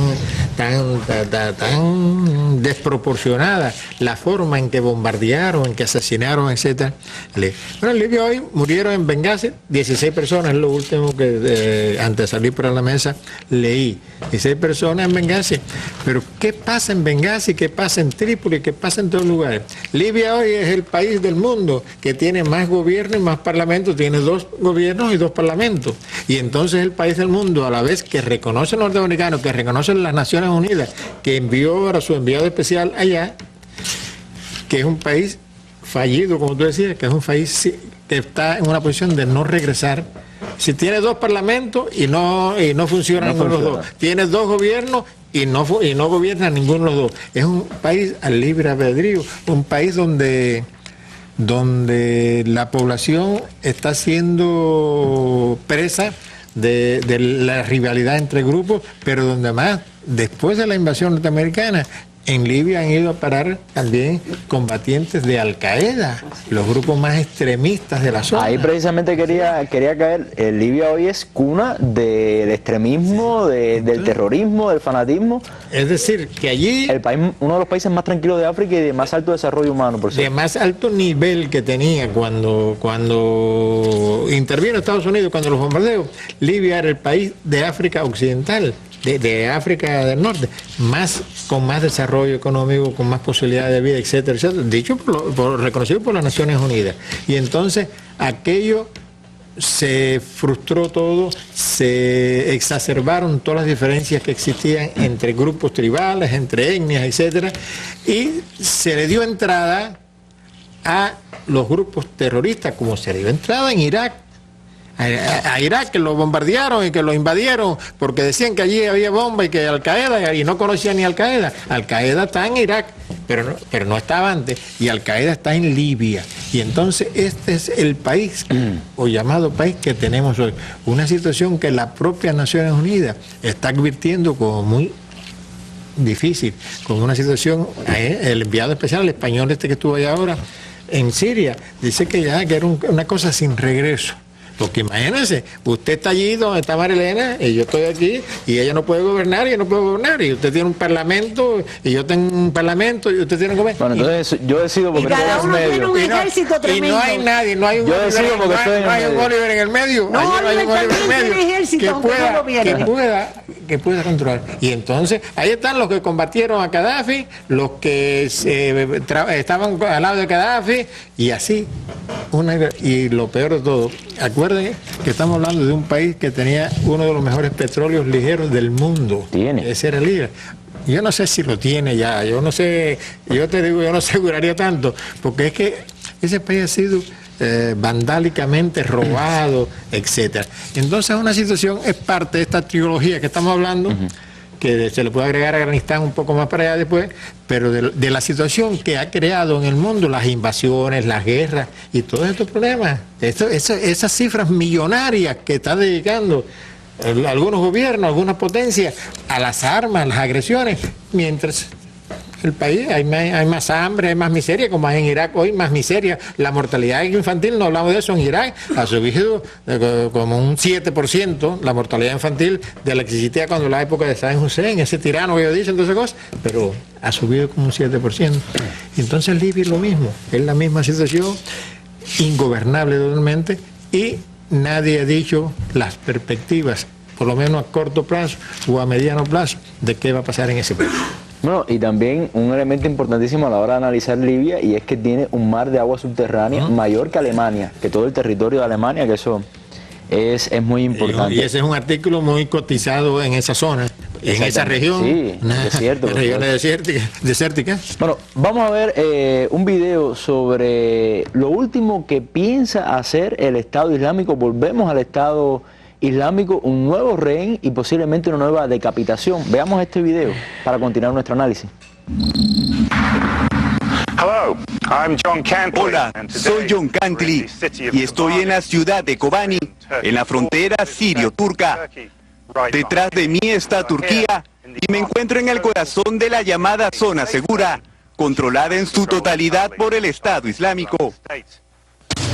desproporcionada? La forma en que bombardearon, en que asesinaron, etc. Bueno, en Libia hoy murieron en Benghazi 16 personas, es lo último que antes de salir para la mesa leí. 16 personas en Benghazi. Pero ¿qué pasa en Benghazi? ¿Qué pasa en Trípoli? ¿Qué pasa en todos lugares? Libia hoy es el país del mundo que tiene más gobierno y más parlamento, tiene 2 gobiernos y 2 parlamentos. Y entonces el país del mundo, a la vez que reconoce a los norteamericanos, que reconocen las Naciones Unidas, que envió a su enviado especial allá, que es un país fallido, como tú decías, que es un país que está en una posición de no regresar. Si tiene 2 parlamentos y no funcionan los 2, tiene 2 gobiernos y no gobierna ninguno de los dos. Es un país al libre albedrío, un país donde la población está siendo presa de la rivalidad entre grupos, pero donde además, después de la invasión norteamericana, en Libia han ido a parar también combatientes de Al-Qaeda, los grupos más extremistas de la zona. Ahí precisamente quería caer. Libia hoy es cuna del extremismo, del terrorismo, del fanatismo. Es decir, que allí... uno de los países más tranquilos de África y de más alto desarrollo humano, por cierto. De más alto nivel que tenía cuando intervino Estados Unidos, cuando los bombardeos. Libia era el país de África Occidental, de África del Norte, con más desarrollo económico, con más posibilidades de vida, etcétera, etcétera, dicho reconocido por las Naciones Unidas. Y entonces aquello se frustró todo, se exacerbaron todas las diferencias que existían entre grupos tribales, entre etnias, etcétera, y se le dio entrada a los grupos terroristas, como se le dio entrada en Irak. A Irak, que lo bombardearon y que lo invadieron porque decían que allí había bomba y que Al-Qaeda, y no conocían ni Al-Qaeda. Al-Qaeda está en Irak, pero no estaba antes, y Al-Qaeda está en Libia. Y entonces este es el país, o llamado país, que tenemos hoy. Una situación que la propia Naciones Unidas está advirtiendo como muy difícil, con una situación, el enviado especial, el español que estuvo allá ahora en Siria, dice que era una cosa sin regreso. Porque imagínense, usted está allí donde está Marilena y yo estoy aquí y ella no puede gobernar y yo no puedo gobernar, y usted tiene un parlamento y yo tengo un parlamento y usted tiene un gobierno. Bueno, entonces yo decido porque cada uno tiene un ejército tremendo. Y no hay nadie, no hay un Oliver en el medio. No, hay un Oliver en el medio que pueda controlar. Y entonces ahí están los que combatieron a Gaddafi, los que estaban al lado de Gaddafi, y así. Y lo peor de todo, acuérdense que estamos hablando de un país que tenía uno de los mejores petróleos ligeros del mundo. Ese era Libia. Yo no sé si lo tiene ya, yo no sé, yo te digo, yo no aseguraría tanto, porque es que ese país ha sido vandálicamente robado, etcétera. Entonces una situación es parte de esta trilogía que estamos hablando, que se le puede agregar a Afganistán un poco más para allá después, pero de la situación que ha creado en el mundo, las invasiones, las guerras y todos estos problemas, esas cifras millonarias que están dedicando algunos gobiernos, algunas potencias a las armas, a las agresiones, mientras el país hay más hambre, hay más miseria, como hay en Irak hoy, más miseria. La mortalidad infantil, no hablamos de eso, en Irak ha subido como un 7%, la mortalidad infantil de la que existía cuando la época de Saddam Hussein, ese tirano que yo dije, entonces cosas, pero ha subido como un 7%. Entonces Libia es lo mismo, es la misma situación, ingobernable totalmente, y nadie ha dicho las perspectivas, por lo menos a corto plazo o a mediano plazo, de qué va a pasar en ese país. Bueno, y también un elemento importantísimo a la hora de analizar Libia, y es que tiene un mar de agua subterránea mayor que Alemania, que todo el territorio de Alemania, que eso es muy importante. Y ese es un artículo muy cotizado en esa zona, en esa región. Sí, desierto. Regiones desérticas. Bueno, vamos a ver un video sobre lo último que piensa hacer el Estado Islámico. Volvemos al Estado Islámico, un nuevo rehén y posiblemente una nueva decapitación. Veamos este video para continuar nuestro análisis. Hola, soy John Cantley y estoy en la ciudad de Kobani, en la frontera sirio-turca. Detrás de mí está Turquía y me encuentro en el corazón de la llamada zona segura, controlada en su totalidad por el Estado Islámico.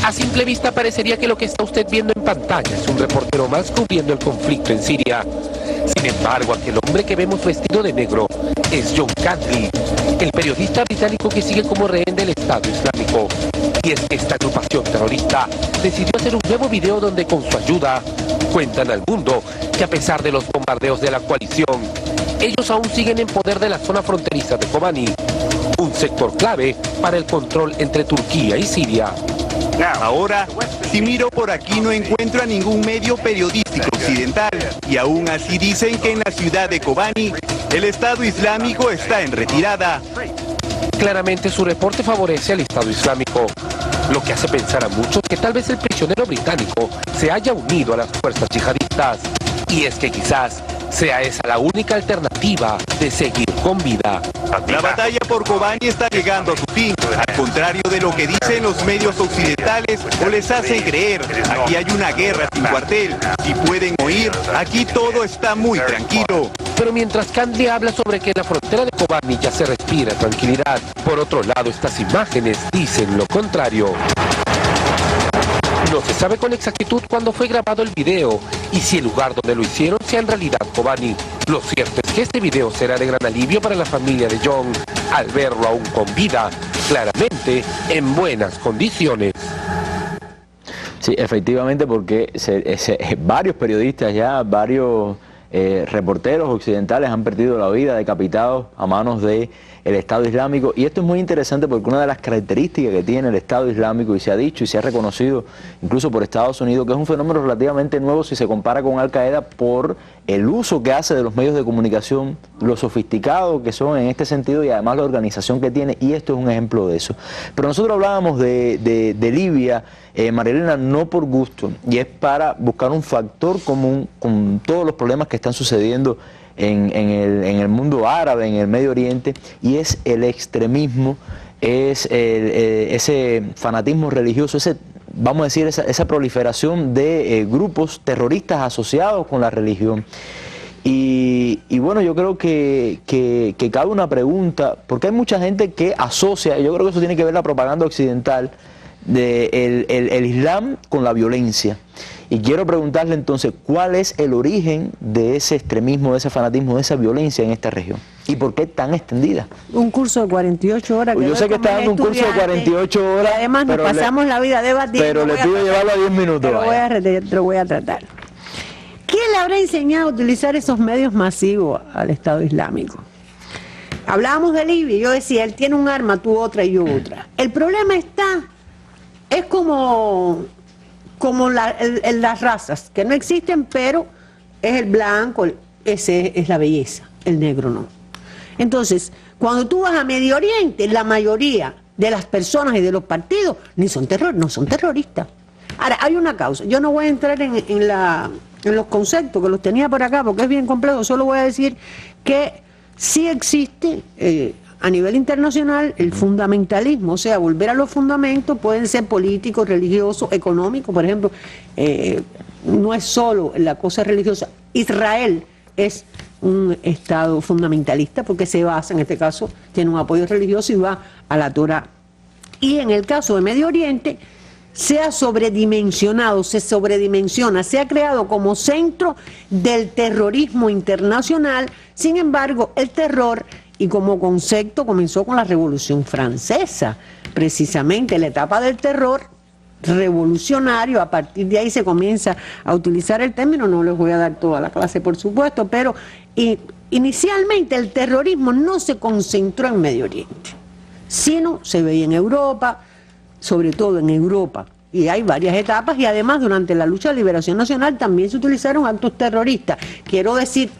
A simple vista parecería que lo que está usted viendo en pantalla es un reportero más cubriendo el conflicto en Siria. Sin embargo, aquel hombre que vemos vestido de negro es John Cantley, el periodista británico que sigue como rehén del Estado Islámico. Y es que esta agrupación terrorista decidió hacer un nuevo video donde con su ayuda cuentan al mundo que a pesar de los bombardeos de la coalición, ellos aún siguen en poder de la zona fronteriza de Kobani, un sector clave para el control entre Turquía y Siria. Ahora, si miro por aquí no encuentro a ningún medio periodístico occidental y aún así dicen que en la ciudad de Kobani el Estado Islámico está en retirada. Claramente su reporte favorece al Estado Islámico, lo que hace pensar a muchos que tal vez el prisionero británico se haya unido a las fuerzas yihadistas. Y es que quizás sea esa la única alternativa expectativa de seguir con vida. La batalla por Kobani está llegando a su fin, al contrario de lo que dicen los medios occidentales o les hacen creer. Aquí hay una guerra sin cuartel y pueden oír, aquí todo está muy tranquilo. Pero mientras Candli habla sobre que en la frontera de Kobani ya se respira tranquilidad, por otro lado estas imágenes dicen lo contrario. No se sabe con exactitud cuándo fue grabado el video y si el lugar donde lo hicieron sea en realidad Kobani. Lo cierto es que este video será de gran alivio para la familia de John al verlo aún con vida, claramente en buenas condiciones. Sí, efectivamente, porque varios periodistas ya, varios reporteros occidentales han perdido la vida decapitados a manos del Estado Islámico, y esto es muy interesante porque una de las características que tiene el Estado Islámico, y se ha dicho y se ha reconocido incluso por Estados Unidos, que es un fenómeno relativamente nuevo si se compara con Al Qaeda por el uso que hace de los medios de comunicación, lo sofisticados que son en este sentido y además la organización que tiene, y esto es un ejemplo de eso. Pero nosotros hablábamos de Libia, Marilena, no por gusto, y es para buscar un factor común con todos los problemas que están sucediendo en el mundo árabe, en el Medio Oriente, y es el extremismo, es ese fanatismo religioso, vamos a decir, esa proliferación de grupos terroristas asociados con la religión. Y bueno, yo creo que cabe una pregunta, porque hay mucha gente que asocia, yo creo que eso tiene que ver la propaganda occidental, el Islam con la violencia. Y quiero preguntarle entonces, ¿cuál es el origen de ese extremismo, de ese fanatismo, de esa violencia en esta región? ¿Y por qué tan extendida? Un curso de 48 horas. Yo sé que está dando un curso de 48 horas. Y además nos pasamos la vida debatiendo. Pero le pido llevarlo a 10 minutos. Te lo voy a tratar. ¿Quién le habrá enseñado a utilizar esos medios masivos al Estado Islámico? Hablábamos de Libia, yo decía, él tiene un arma, tú otra y yo otra. El problema es como las razas, que no existen, pero es el blanco, ese es la belleza, el negro no. Entonces, cuando tú vas a Medio Oriente, la mayoría de las personas y de los partidos no son terroristas. Ahora, hay una causa, yo no voy a entrar en los conceptos, que los tenía por acá, porque es bien complejo, solo voy a decir que sí existe a nivel internacional el fundamentalismo, o sea, volver a los fundamentos, pueden ser políticos, religiosos, económicos, por ejemplo, no es solo la cosa religiosa. Israel es un Estado fundamentalista porque se basa, en este caso, tiene un apoyo religioso y va a la Torá. Y en el caso de Medio Oriente, se ha sobredimensionado, se sobredimensiona, se ha creado como centro del terrorismo internacional. Sin embargo, el terror y como concepto comenzó con la Revolución Francesa, precisamente la etapa del terror revolucionario. A partir de ahí se comienza a utilizar el término, no les voy a dar toda la clase por supuesto, pero inicialmente el terrorismo no se concentró en Medio Oriente, sino se veía en Europa, sobre todo en Europa, y hay varias etapas, y además durante la lucha de liberación nacional también se utilizaron actos terroristas, quiero decir,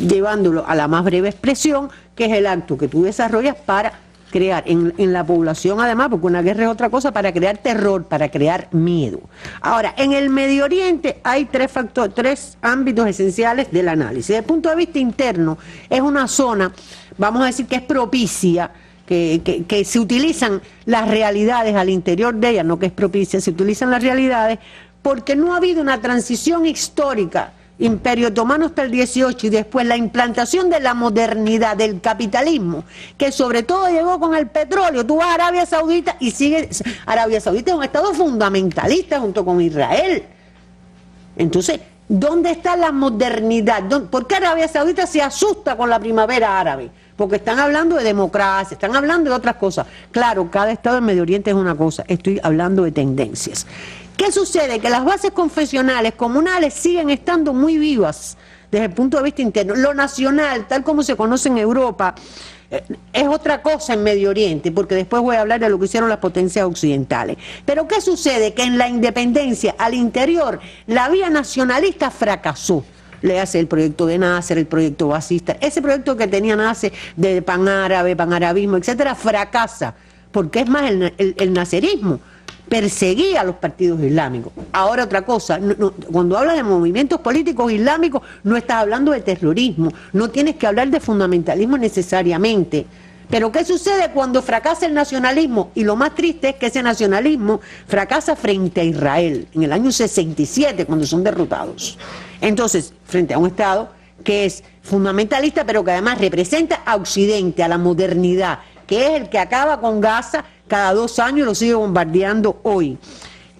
llevándolo a la más breve expresión, que es el acto que tú desarrollas para crear en la población, además, porque una guerra es otra cosa, para crear terror, para crear miedo. Ahora, en el Medio Oriente hay tres ámbitos esenciales del análisis. Desde el punto de vista interno, es una zona, vamos a decir que es propicia, que se utilizan las realidades al interior de ella, no que es propicia, se utilizan las realidades, porque no ha habido una transición histórica, Imperio Otomano hasta el 18 y después la implantación de la modernidad, del capitalismo, que sobre todo llegó con el petróleo. Tú vas a Arabia Saudita y Arabia Saudita es un estado fundamentalista junto con Israel. Entonces, ¿dónde está la modernidad? ¿Por qué Arabia Saudita se asusta con la primavera árabe? Porque están hablando de democracia, están hablando de otras cosas. Claro, cada estado del Medio Oriente es una cosa, estoy hablando de tendencias. ¿Qué sucede? Que las bases confesionales, comunales, siguen estando muy vivas desde el punto de vista interno. Lo nacional, tal como se conoce en Europa, es otra cosa en Medio Oriente, porque después voy a hablar de lo que hicieron las potencias occidentales. Pero ¿qué sucede? Que en la independencia, al interior, la vía nacionalista fracasó. Le hace el proyecto de Nasser, el proyecto basista, ese proyecto que tenía Nasser de panárabe, panarabismo, etcétera, fracasa, porque es más el nasserismo. perseguía a los partidos islámicos. Ahora otra cosa, cuando hablas de movimientos políticos islámicos, no estás hablando de terrorismo, no tienes que hablar de fundamentalismo necesariamente. Pero ¿qué sucede cuando fracasa el nacionalismo? Y lo más triste es que ese nacionalismo fracasa frente a Israel, en el año 67, cuando son derrotados. Entonces, frente a un Estado que es fundamentalista, pero que además representa a Occidente, a la modernidad, que es el que acaba con Gaza cada 2 años y lo sigue bombardeando hoy.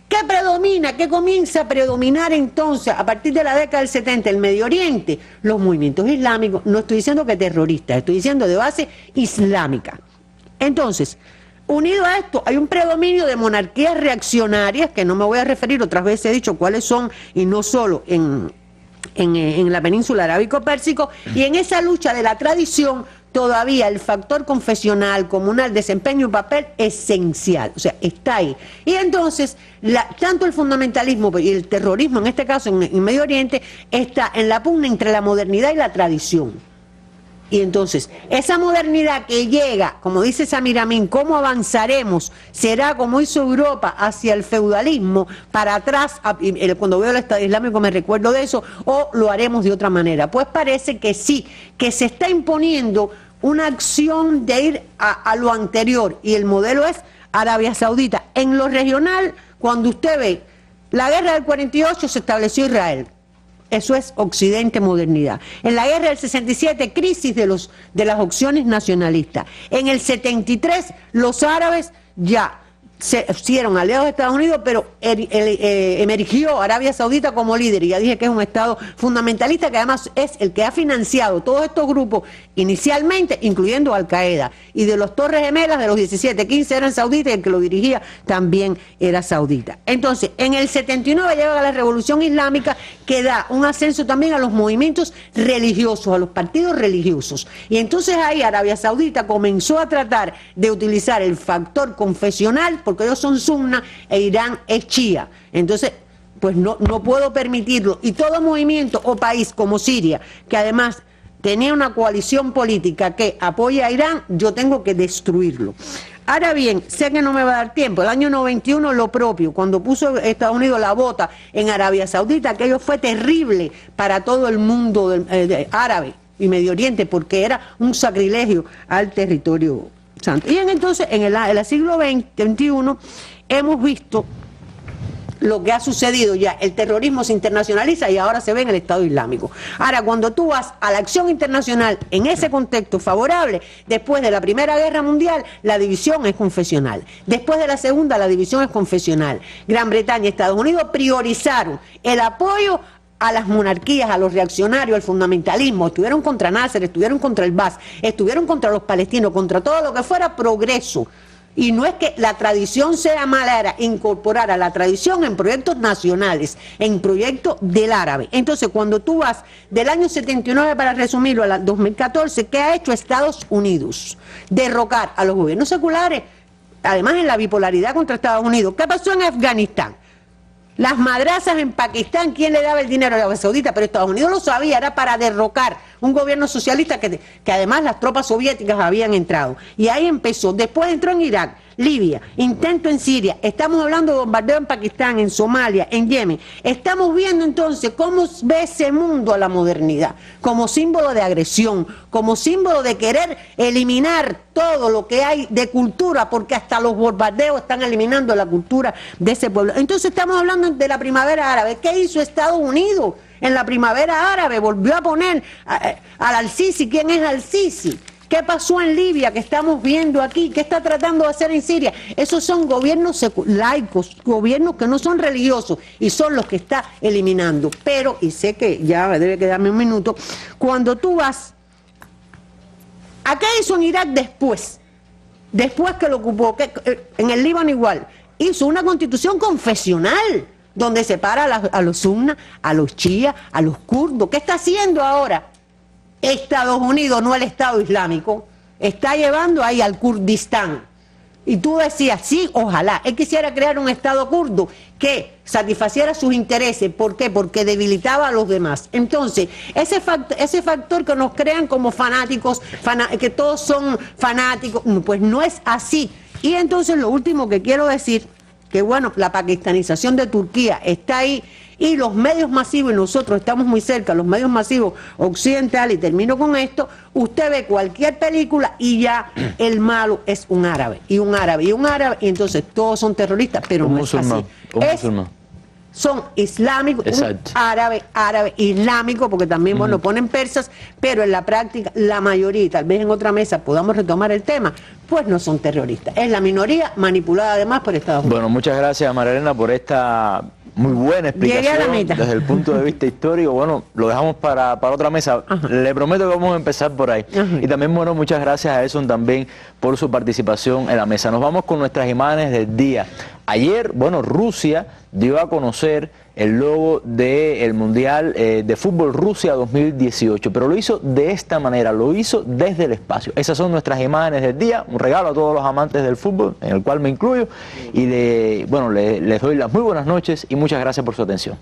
¿Qué predomina? ¿Qué comienza a predominar entonces a partir de la década del 70 el Medio Oriente? Los movimientos islámicos. No estoy diciendo que terroristas, estoy diciendo de base islámica. Entonces, unido a esto, hay un predominio de monarquías reaccionarias, que no me voy a referir, otras veces he dicho cuáles son, y no solo en la península arábico-pérsico, y en esa lucha de la tradición, todavía el factor confesional, comunal, desempeña un papel esencial, o sea, está ahí. Y entonces, tanto el fundamentalismo y el terrorismo, en este caso en Medio Oriente, está en la pugna entre la modernidad y la tradición. Y entonces, esa modernidad que llega, como dice Samir Amin, ¿cómo avanzaremos? Será como hizo Europa hacia el feudalismo, para atrás, cuando veo el Estado Islámico me recuerdo de eso, o lo haremos de otra manera. Pues parece que sí, que se está imponiendo una acción de ir a lo anterior, y el modelo es Arabia Saudita. En lo regional, cuando usted ve la guerra del 48, se estableció Israel. Eso es Occidente, modernidad. En la guerra del 67, crisis de las opciones nacionalistas. En el 73, los árabes ya se hicieron aliados de Estados Unidos, pero emergió Arabia Saudita como líder, y ya dije que es un Estado fundamentalista, que además es el que ha financiado todos estos grupos inicialmente, incluyendo Al-Qaeda, y de los Torres Gemelas, de los 17, 15 eran sauditas, y el que lo dirigía también era saudita. Entonces, en el 79 llega la Revolución Islámica, que da un ascenso también a los movimientos religiosos, a los partidos religiosos, y entonces ahí Arabia Saudita comenzó a tratar de utilizar el factor confesional, porque ellos son sunna e Irán es chía. Entonces, pues no puedo permitirlo. Y todo movimiento o país como Siria, que además tenía una coalición política que apoya a Irán, yo tengo que destruirlo. Ahora bien, sé que no me va a dar tiempo. El año 91 lo propio, cuando puso Estados Unidos la bota en Arabia Saudita, aquello fue terrible para todo el mundo árabe y Medio Oriente, porque era un sacrilegio al territorio santo. Y entonces, en el siglo XXI, hemos visto lo que ha sucedido ya. El terrorismo se internacionaliza y ahora se ve en el Estado Islámico. Ahora, cuando tú vas a la acción internacional en ese contexto favorable, después de la Primera Guerra Mundial, la división es confesional. Después de la Segunda, la división es confesional. Gran Bretaña y Estados Unidos priorizaron el apoyo a las monarquías, a los reaccionarios, al fundamentalismo. Estuvieron contra Nasser, estuvieron contra el Baas, estuvieron contra los palestinos, contra todo lo que fuera progreso. Y no es que la tradición sea mala, era incorporar a la tradición en proyectos nacionales, en proyectos del árabe. Entonces, cuando tú vas del año 79, para resumirlo, al 2014, ¿qué ha hecho Estados Unidos? Derrocar a los gobiernos seculares, además en la bipolaridad contra Estados Unidos. ¿Qué pasó en Afganistán? Las madrazas en Pakistán, ¿quién le daba el dinero a Arabia Saudita? Pero Estados Unidos lo sabía, era para derrocar un gobierno socialista que además las tropas soviéticas habían entrado. Y ahí empezó. Después entró en Irak, Libia, intento en Siria, estamos hablando de bombardeo en Pakistán, en Somalia, en Yemen. Estamos viendo entonces cómo ve ese mundo a la modernidad, como símbolo de agresión, como símbolo de querer eliminar todo lo que hay de cultura, porque hasta los bombardeos están eliminando la cultura de ese pueblo. Entonces estamos hablando de la primavera árabe. ¿Qué hizo Estados Unidos en la primavera árabe? Volvió a poner al Al-Sisi. ¿Quién es Al-Sisi? ¿Qué pasó en Libia que estamos viendo aquí? ¿Qué está tratando de hacer en Siria? Esos son gobiernos laicos, gobiernos que no son religiosos, y son los que está eliminando. Pero, y sé que ya debe quedarme un minuto, cuando tú vas, ¿a qué hizo en Irak después? Después que lo ocupó, en el Líbano igual, hizo una constitución confesional, donde separa a los sunnas, a los chiíes, a los kurdos. ¿Qué está haciendo ahora? Estados Unidos, no el Estado Islámico, está llevando ahí al Kurdistán. Y tú decías, sí, ojalá. Él quisiera crear un Estado kurdo que satisfaciera sus intereses. ¿Por qué? Porque debilitaba a los demás. Entonces, ese factor que nos crean como fanáticos, que todos son fanáticos, pues no es así. Y entonces lo último que quiero decir que bueno, la pakistanización de Turquía está ahí, y los medios masivos, y nosotros estamos muy cerca, los medios masivos occidentales, y termino con esto, usted ve cualquier película y ya el malo es un árabe, y un árabe, y un árabe, y entonces todos son terroristas, pero no es así. Son islámicos, un árabe islámico, porque también, bueno, ponen persas, pero en la práctica, la mayoría, y tal vez en otra mesa podamos retomar el tema, pues no son terroristas. Es la minoría manipulada además por Estados Unidos. Bueno, muchas gracias, María Elena, por esta muy buena explicación desde el punto de vista histórico. Bueno, lo dejamos para otra mesa. Le prometo que vamos a empezar por ahí. Y también, bueno, muchas gracias a Edson también por su participación en la mesa. Nos vamos con nuestras imágenes del día. Ayer, bueno, Rusia dio a conocer el logo del Mundial de Fútbol Rusia 2018, pero lo hizo de esta manera, lo hizo desde el espacio. Esas son nuestras imágenes del día, un regalo a todos los amantes del fútbol, en el cual me incluyo, y les doy las muy buenas noches y muchas gracias por su atención.